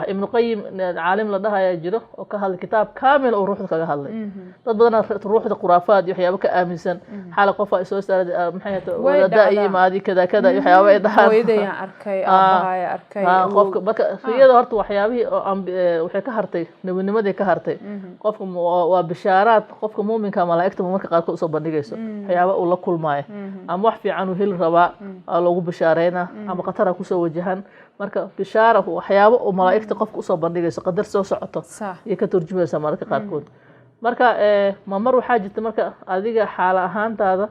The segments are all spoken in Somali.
ابن القيم عالم لدها يا جرو وكهذا الكتاب كامل وروح كذا هذا dad badan ruuxda quraafaad iyo waxyaabo ka aaminsan xal qof ay soo saaray maxay wadada maadi kada kada waxyaabo ay dhahaan hooyadayaan arkay aabahay arkay qofka marka riyada horta waxyaabihi waxay ka hartay nabadnimadii ka hartay qofka waa bishaaraad qofka muuminka malaa'ikta marka qaar ku soo bandhigayso waxyaabo uu la kulmaayo ama wax fiican uu heli rabaa loogu bishaareena ama qatara ku soo wajahan marka bishaara waxyaabo oo malaa'ikta qofka u soo bandhigayso qadar soo socoto iyo ka turjumaysa marka qaarkood marka mar waxaa jirta marka adiga xaala ahaantaada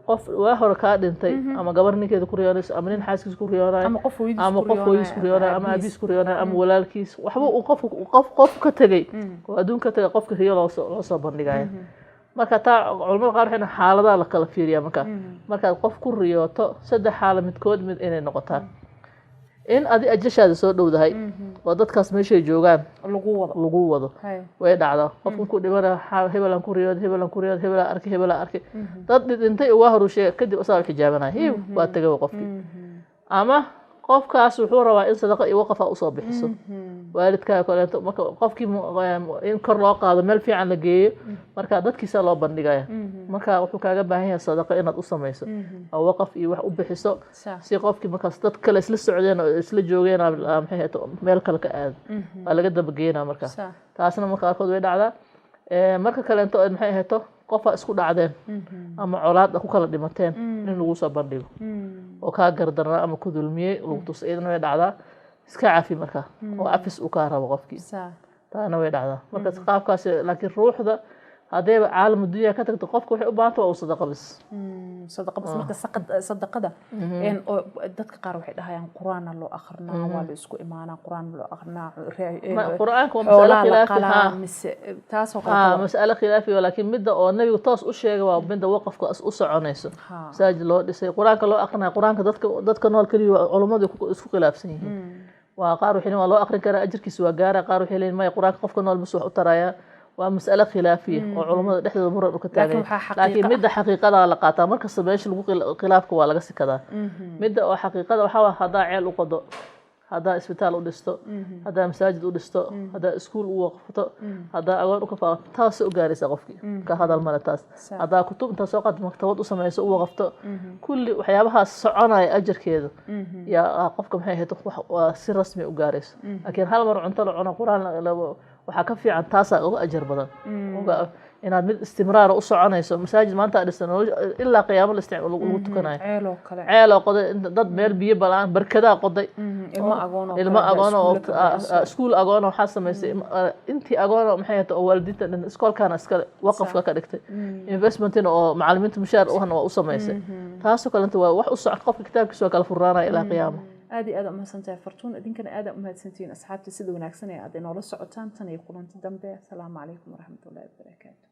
qof waa hore ka dhintay ama gabar ninkeeda ku riyoonayso ama nin xaaskiis ku riyoonay ama qof hooyadiis ku riyoonay ama abiis ku riyoonay ama walaalkiis waxba uu qof ka tagay oo adduunka tagay qofka riyo loo soo bandhigayo marka taa culimada qaar waxay xaaladaha la kala fiiriyaa marka qof ku riyooto saddex xaalad midkood mid inay noqotaan in adi ajashaada soo dhowdahay oo dadkaas meeshay joogaan lagu wado way dhacdaa qofku ku dhibana hebelan ku riyood hebel arkay dad dhintay waa horushay kadib asaga xijaabanay waa tagay qofkii ama qofkaas wuxuu rabaa in sadaqa iyo waqaf u soo bixiso waalidka kaleeto marka qofkii in kor loo qaado meel fiican la geeyo marka dadkiisa loo bandhigaya marka wuxuu kaaga baahan yahay sadaqa inaad u samayso oo waqaf iyo wax u bixiso si qofkii markaas dad kale isla socdeen oo isla joogeen maxay meel kale ka aad waa laga daba geeyna marka taasna marka qaarkood way dhacdaa marka kaleeto maxay ahayto qofa isku dhacdeen ama colaad ku kala dhimateen in lagu soo bandhigo oo ka gardarna ama ku dulmiyay lagu tusayna way dhacdaa iska cafi marka oo afis uu ka rabo qofkii taana way dhacdaa marka qaabkaas laakiin ruuxda hadee caalam dunya ka tagto qofku waxay u baahantaa oo sadaqa bas marka sadaqada dadka qaar waxay dhahayaan quraan loo akhrinaa waa la isku imaanaa quraan loo akhrinaa quraanka waa mas'ala khilaafi laakiin midda oo nabigu toos u sheegay waa midda waqafka u soconayso masaajid loo dhisay quraanka loo akhrinaa quraanka dadka nool kaliya culimadu isku khilaafsan yihiin waa qaar waxay waa loo akhrin karaa ajirkiisa waa gaara qaar waxay leeyihiin ma quraanka qofka nool bas wax u taraya ومسألة خلافية وعلماء دحدة مرة كتابين لكن مدة حقيقة لا قاطع مركز سبعيش الخلاف كوالا قصي كذا مدة حقيقة وحوا هذا عيل وقضاء هذا اسبيتال ودستو هذا مساجد ودستو هذا سكول ووقفته هذا أول وقفة تاس وجارس أقفك كهذا الملتاس هذا كتب تساقط مكتبات وسمعي سو وقفته كل وحيابها صعنا أجر كذا يا قفكم هي تخوح وسر رسمي وجارس لكن هالمرة عن طلع عنا قرآن لو waxaa ka fiican taas oo ajar badan inaad mid istimraar u soconayso masaajid maanta dhisan ilaa qiyaamo la isticmaalo lagu tukanayo ceelo qoday dad meel biyo balaan barkada qoday ilma agoon oo iskuul agoon oo waxa sameysay intii agoon maxay tahay oo waalidinta iskoolkana iska waqafka ka dhigtay investment oo macallimiinta mushaar u sameysay taas oo kale waa wax u socon qofka kitaabkiisa kala furaanaya ilaa qiyaamo aadi aad ma santahay fartuun idinkana aad ma santiin asxaabta sida wanaagsan ee aad inoo la socotaan tan iyo kulanti dambe assalaamu calaykum waraxmatullaahi wabarakaatuh